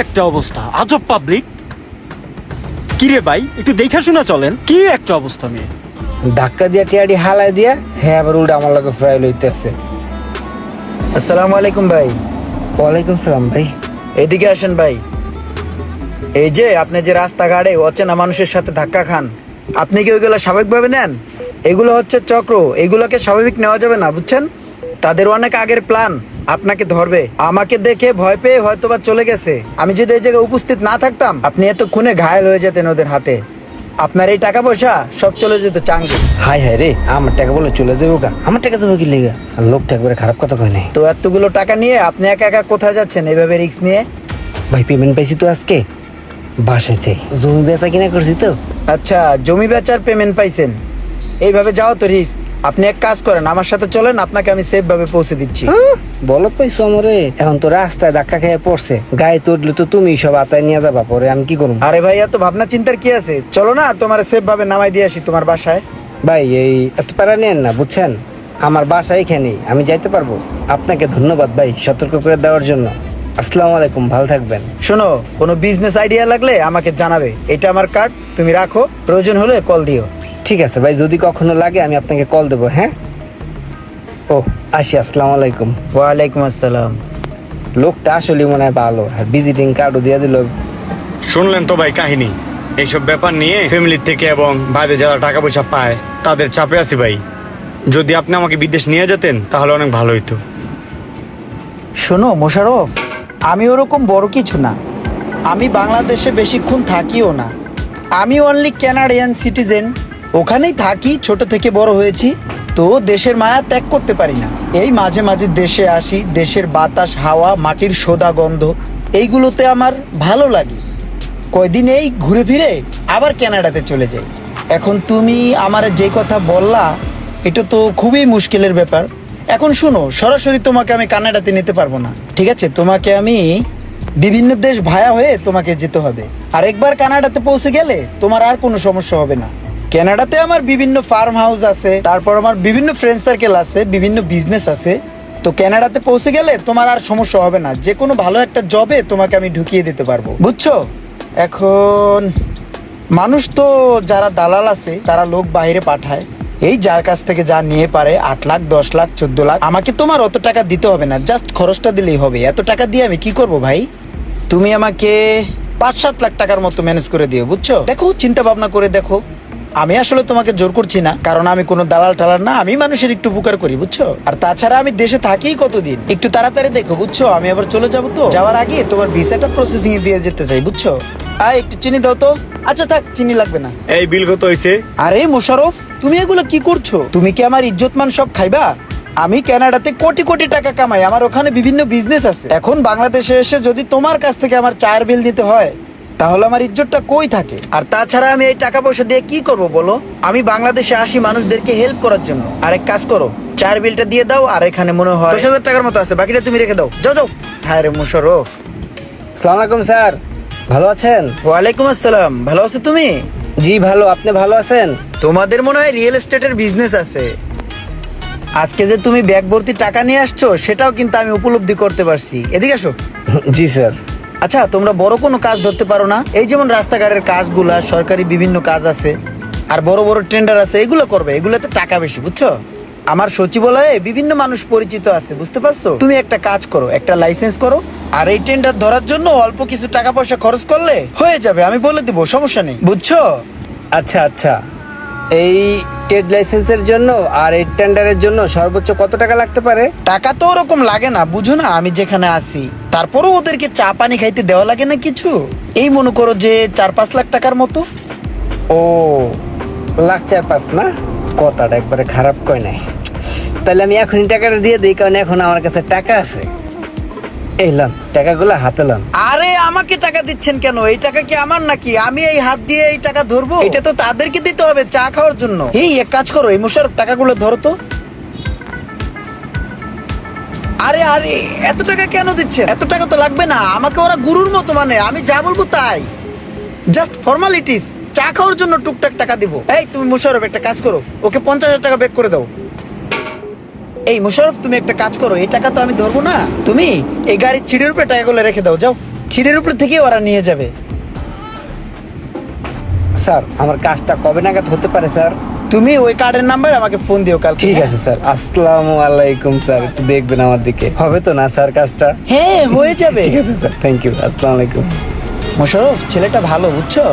একটা অবস্থা, আজব পাবলিক। কি রে ভাই, একটু দেখা শোনা চলেন। কি একটা অবস্থা মেয়ে। ধাক্কা দিয়া টিয়াডি হালাই দিয়া হ্যাঁ আবার উল্টা আমার লগে ফ্রাই লইতে আছে। আসসালামু আলাইকুম ভাই। ওয়ালাইকুম সালাম ভাই। এদিকে আসেন ভাই। এই যে আপনি যে রাস্তাঘাটে অচেনা মানুষের সাথে ধাক্কা খান, আপনি কি ওইগুলো স্বাভাবিকভাবে নেন? এগুলো হচ্ছে চক্র, এগুলোকে স্বাভাবিক নেওয়া যাবে না, বুঝছেন? তাদের অনেক আগের প্ল্যান, আপনাকে ধরবে। আমাকে দেখে ভয় পেয়ে হয়তোবা চলে গেছে। আমি যদি এই জায়গায় উপস্থিত না থাকতাম, আপনি এতক্ষণে ঘায়েল হয়ে যেতেন ওদের হাতে। আপনার এই টাকা পয়সা সব চলে যেত চাঙ্গে। হাই হাই রে, আমার টাকা বলে চলে যাবো গা? আমার টাকা যাবো কি লেগা? আর লোকটা একবারে খারাপ কথা কয় নাই। তো এতগুলো টাকা নিয়ে আপনি একা একা কোথায় যাচ্ছেন এইভাবে রিস্ক নিয়ে? ভাই পেমেন্ট পাইছি তো আজকে, বাসায় চাই। জমি বেচা কিনা করছি তো। আচ্ছা, জমি বেচার পেমেন্ট পাইছেন, এইভাবে যাও তো রিস্ক। আপনি এক কাজ করেন, আমার সাথে চলেন, আপনাকে আমি সেফ ভাবে পৌঁছে দিচ্ছি। বলত পাইছো আমরে, এখন তো রাস্তায় ধাক্কা খেয়ে পড়ছে, গায়ে তো উঠলে তো তুমি সব আতায় নিয়ে যাবা, পরে আমি কি করবো? আরে ভাই, এত ভাবনা চিন্তার কি আছে? চলো না, তোমার সেফ ভাবে নামাই দিয়ে আসি তোমার বাসায়। ভাই এই এত প্যারা নেন না, বুঝছেন? আমার বাসা এখানেই, আমি যাইতে পারবো। আপনাকে ধন্যবাদ ভাই সতর্ক করে দেওয়ার জন্য। আসসালামু আলাইকুম, ভালো থাকবেন। শোনো, কোনো বিজনেস আইডিয়া লাগলে আমাকে জানাবে। এটা আমার কার্ড, তুমি রাখো, প্রয়োজন হলে কল দিও। ঠিক আছে ভাই, যদি কখনো লাগে আমি আপনাকে কল দেবো। হ্যাঁ, ও আসি, আসসালামু আলাইকুম। ওয়ালাইকুম আসসালাম। লোকটা আসলে মনে হয় ভালো, আর ভিজিটিং কার্ডও দিয়ে দিল। শুনলেন তো ভাই কাহিনী। এইসব ব্যাপার নিয়ে ফ্যামিলির থেকে এবং বাইরে যারা টাকা পয়সা পায় তাদের চাপে আছি ভাই। যদি আপনি আমাকে বিদেশ নিয়ে যেতেন তাহলে অনেক ভালো হইতো। শোনো মোশাররফ, আমি ওরকম বড় কিছু না। আমি বাংলাদেশে বেশিক্ষণ থাকিও না। আমি অনলি ক্যানাডিয়ান সিটিজেন, ওখানেই থাকি, ছোট থেকে বড় হয়েছি। তো দেশের মায়া ত্যাগ করতে পারি না। এই মাঝে মাঝে দেশে আসি, দেশের বাতাস, হাওয়া, মাটির সোদা গন্ধ, এইগুলোতে আমার ভালো লাগে। কয়দিন এই ঘুরে ফিরে আবার কানাডাতে চলে যাই। এখন তুমি আমার যে কথা বললা, এটা তো খুবই মুশকিলের ব্যাপার। এখন শোনো, সরাসরি তোমাকে আমি কানাডাতে নিতে পারবো না, ঠিক আছে? তোমাকে আমি বিভিন্ন দেশ ভায়া হয়ে তোমাকে যেতে হবে। আর একবার কানাডাতে পৌঁছে গেলে তোমার আর কোনো সমস্যা হবে না। কানাডাতে আমার বিভিন্ন ফার্ম হাউস আছে, তারপর আমার বিভিন্ন ফ্রেন্ড সার্কেল আছে, বিভিন্ন বিজনেস আছে। তো কানাডাতে পৌঁছে গেলে তোমার আর সমস্যা হবে না। যে কোনো ভালো একটা জবে তোমাকে আমি ঢুকিয়ে দিতে পারবো, বুঝছো? এখন মানুষ তো যারা দালাল আছে তারা লোক বাইরে পাঠায়, এই যার কাছ থেকে যা নিয়ে পারে, 8 লাখ, 10 লাখ, 14 লাখ। আমাকে তোমার অত টাকা দিতে হবে না, জাস্ট খরচটা দিলেই হবে। এত টাকা দিয়ে আমি কি করব ভাই? তুমি আমাকে 5-7 লাখ টাকার মতো ম্যানেজ করে দিও, বুঝছো? দেখো, চিন্তা ভাবনা করে দেখো। আমি আসলে তোমাকে জোর করছি না, কারণ আমি কোনো দালাল টালাল না। আমি মানুষের একটু উপকার করি, বুঝছো? আর তাছাড়া আমি দেশে থাকি কতদিন, একটু তাড়াতাড়ি দেখো, বুঝছো? আমি আবার চলে যাবো, তো যাওয়ার আগে তোমার ভিসাটা প্রসেসিং এ দিয়ে যেতে চাই, বুঝছো? একটু চিনি দাও তো। আচ্ছা থাক, চিনি লাগবে না। এই বিল কত হয়েছে? আরে মোশাররফ, তুমি এগুলো কি করছো? তুমি কি আমার ইজ্জতমান সব খাইবা? আমি কানাডাতে কোটি কোটি টাকা কামাই, আমার ওখানে বিভিন্ন বিজনেস আছে। এখন বাংলাদেশে এসে যদি তোমার কাছ থেকে আমার চায়ের বিল দিতে হয়, তাহলে আমার ইজ্জতটা কই থাকে? আর তাছাড়া আমি এই টাকা পয়সা দিয়ে কি করব বলো? আমি বাংলাদেশে আসি মানুষদেরকে হেল্প করার জন্য। আর এক কাজ করো, চায়ের বিলটা দিয়ে দাও। আর এখানে মনে হয় 10,000 টাকার মতো আছে, বাকিটা তুমি রেখে দাও। যাও যাও। হ্যাঁ রে মোশাররফ। আসসালামু আলাইকুম স্যার, ভালো আছেন? ওয়ালাইকুম আসসালাম। ভালো আছো তুমি? জি ভালো, আপনি ভালো আছেন? তোমাদের মনে হয় রিয়েল এস্টেটের বিজনেস আছে। আজকে যে তুমি ব্যাগ ভর্তি টাকা নিয়ে আসছো, সেটাও কিন্তু আমি উপলব্ধি করতে পারছি। এদিকে আসো। জি স্যার। আচ্ছা, তোমরা বড় কোনো কাজ ধরতে পারো না? এই যেমন রাস্তাঘাটের কাজগুলা, সরকারি বিভিন্ন কাজ আছে, আর বড় বড় টেন্ডার আছে, এগুলো করবে। এগুলোতে টাকা বেশি, বুঝছো? আমার সচিবালয়ে বিভিন্ন মানুষ পরিচিত আছে, বুঝতে পারছো? তুমি একটা কাজ করো, একটা লাইসেন্স করো, আর এই টেন্ডার ধরার জন্য অল্প কিছু টাকা পয়সা খরচ করলে হয়ে যাবে। আমি বলে দিব, সমস্যা নেই, বুঝছো? আচ্ছা আচ্ছা, এই ট্রেড লাইসেন্সের জন্য আর এই টেন্ডারের জন্য সর্বোচ্চ কত টাকা লাগতে পারে? টাকা তো ওরকম লাগে না, বুঝো না আমি যেখানে আছি। তারপরেও ওদেরকে চা পানি খাইতে দেওয়া লাগে না কিছু। এই মনে করো যে 4-5 লাখ টাকার মতো। ও, লাখ 4-5 না? কথাটা একবারে খারাপ কয় নাই। তাহলে আমি এখনই টাকাটা দিয়ে দিই, কারণ এখন আমার কাছে টাকা আছে। এই লন, টাকাগুলো হাতে লন। আরে আমাকে টাকা দিচ্ছেন কেন? এই টাকা কি আমার নাকি? আমি এই হাত দিয়ে এই টাকা ধরবো? এটা তো তাদেরকে দিতে হবে চা খাওয়ার জন্য। এই এক কাজ করো, এই মোশাররফ, টাকাগুলো ধরো তো। আরে আরে, এত টাকা কেন দিচ্ছেন? এত টাকা তো লাগবে না। আমাকে ওরা গুরুর মতো মানে, আমি যা বলবো তাই। Just formalities. চা খাওয়ার জন্য টুকটাক টাকা দিব। এই তুমি মোশাররফ, একটা কাজ করো, ওকে 50,000 টাকা ব্যাক করে দাও। এই মোশাররফ, তুমি একটা কাজ করো, এই টাকা তো আমি ধরবো না। তুমি এই গাড়ির ছিঁড়ির উপরে টাকাগুলো রেখে দাও, যাও। সিটের উপর থেকে ওরা নিয়ে যাবে। স্যার আমার কাজটা কবে নাগাদ হতে পারে স্যার? তুমি ওই কার্ডের নাম্বার আমাকে ফোন দিও কাল। ঠিক আছে স্যার। আসসালামু আলাইকুম স্যার, একটু দেখবেন আমার দিকে। হবে তো না স্যার কাজটা? হ্যাঁ হয়ে যাবে। ঠিক আছে স্যার, থ্যাংক ইউ। আসসালামু আলাইকুম। মোশাররফ ছেলেটা ভালো, বুঝছো?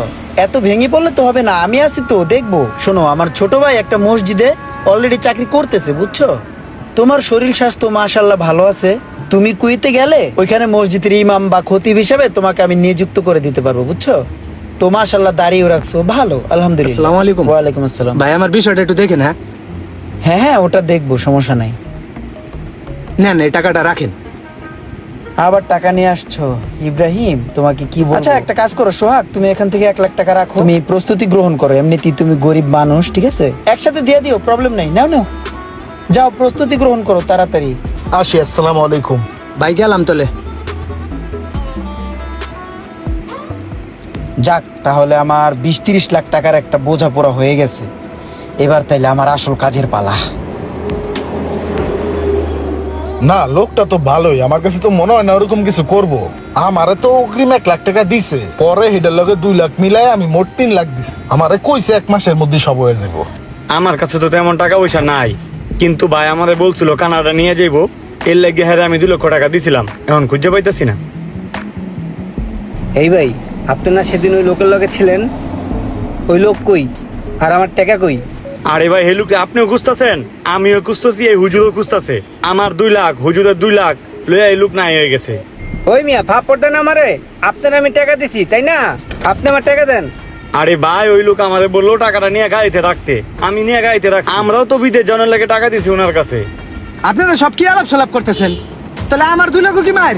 এত ভেঙে পড়লে তো হবে না, আমি আছি তো, দেখবো। শোনো, আমার ছোট ভাই একটা মসজিদে অলরেডি চাকরি করতেছে, বুঝছো? তোমার শরীর স্বাস্থ্য মাশাল্লাহ ভালো আছে। তুমি কুইতে গেলে ওইখানে মসজিদের ইমাম বা খতিব হিসাবে তোমাকে আমি নিযুক্ত করে দিতে পারবো, বুঝছো? তো মাশাল্লাহ দাঁড়িয়ে রাখছো, ভালো, আলহামদুলিল্লাহ। আসসালামু আলাইকুম। ওয়ালাইকুম আসসালাম। ভাই আমার বিষয়টা একটু দেখেন। হ্যাঁ হ্যাঁ হ্যাঁ, ওটা দেখবো, সমস্যা নাই। নেন এই টাকাটা রাখেন। আবার টাকা নিয়ে আসছো ইব্রাহিম, তোমাকে কি বলবো? আচ্ছা একটা কাজ করো সোহাগ, তুমি এখান থেকে 1 লাখ টাকা রাখো, তুমি প্রস্তুতি গ্রহণ করো, এমনিতেই তুমি গরিব মানুষ, ঠিক আছে? একসাথে দিয়ে দিও, প্রবলেম নাই। নাও নাও, যাও প্রস্তুতি গ্রহণ করো তাড়াতাড়ি। আসি, আসসালামু আলাইকুম। ভাই গেলাম তাহলে। যাক, তাহলে আমার 20-30 লাখ টাকার একটা বোঝাপড়া হয়ে গেছে। এবার তাইলে আমার আসল কাজের পালা। না, লোকটা তো ভালোই, আমার কাছে তো মনে হয় না ওরকম কিছু করব। আমারে তো অগ্রিম 1 লাখ টাকা দিছে, পরে হেডের লগে 2 লাখ মিলাই আমি মোট 3 লাখ দিছি। আমারে কইছে 1 মাসের মধ্যে সব হয়ে যাব। আমার কাছে তো তেমন টাকা পয়সা নাই, কিন্তু ভাই আমারে বলছিল কানাডা নিয়ে যাইবো, এর লেগে হ্যাঁ আমি 2 লক্ষ টাকা দিছিলাম, এখন খুঁজে পাইতাছি না। এই ভাই, আপনি না সেদিন ওই লোকের লগে ছিলেন? ওই লোক কই? আর আমার টাকা কই? আরে ভাই হেলুকে আপনিও খুঁজতেছেন, আমিও খুঁজতেছি, এই হুজুরও খুঁজতেছে। আমার 2 লাখ, হুজুরের 2 লাখ লইয়া এই লোক নাই হয়ে গেছে। ওই মিয়া ফাপড় দেন আমারে, আপনার আমি টাকা দিছি তাই না? আপনি আমার টাকা দেন। আরে ভাই ওই লোক আমাদের বললো টাকাটা নিয়ে গাড়িতে রাখতে, আমি নিয়ে গাড়িতে রাখছি। আমরাও তো বিদেশ জানার লাগে টাকা দিছি ওনার কাছে। আপনারা সব কি আলাপ সালাপ করতেছেন? তাহলে আমার 2 লক্ষ কি মার?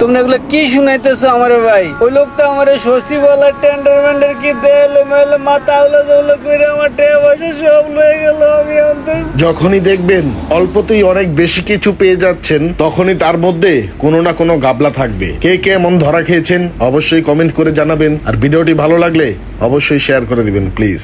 তোমরা এগুলো কি শুনাইতেছো আমারে ভাই? ওই লোক তো আমারে সচিবালয় টেন্ডার মেন্ডার কি দেলে মেলে মাথা উলা জৌলা করে আমার টাকা পয়সা সব লয়ে গেল। আমি অন্তর যখনই দেখবেন অল্পতেই অনেক বেশি কিছু পেয়ে যাচ্ছেন, তখনই তার মধ্যে কোনো না কোনো গাবলা থাকবে। কে কে এমন ধরা খেয়েছেন অবশ্যই কমেন্ট করে জানাবেন, আর ভিডিওটি ভালো লাগলে অবশ্যই শেয়ার করে দিবেন প্লিজ।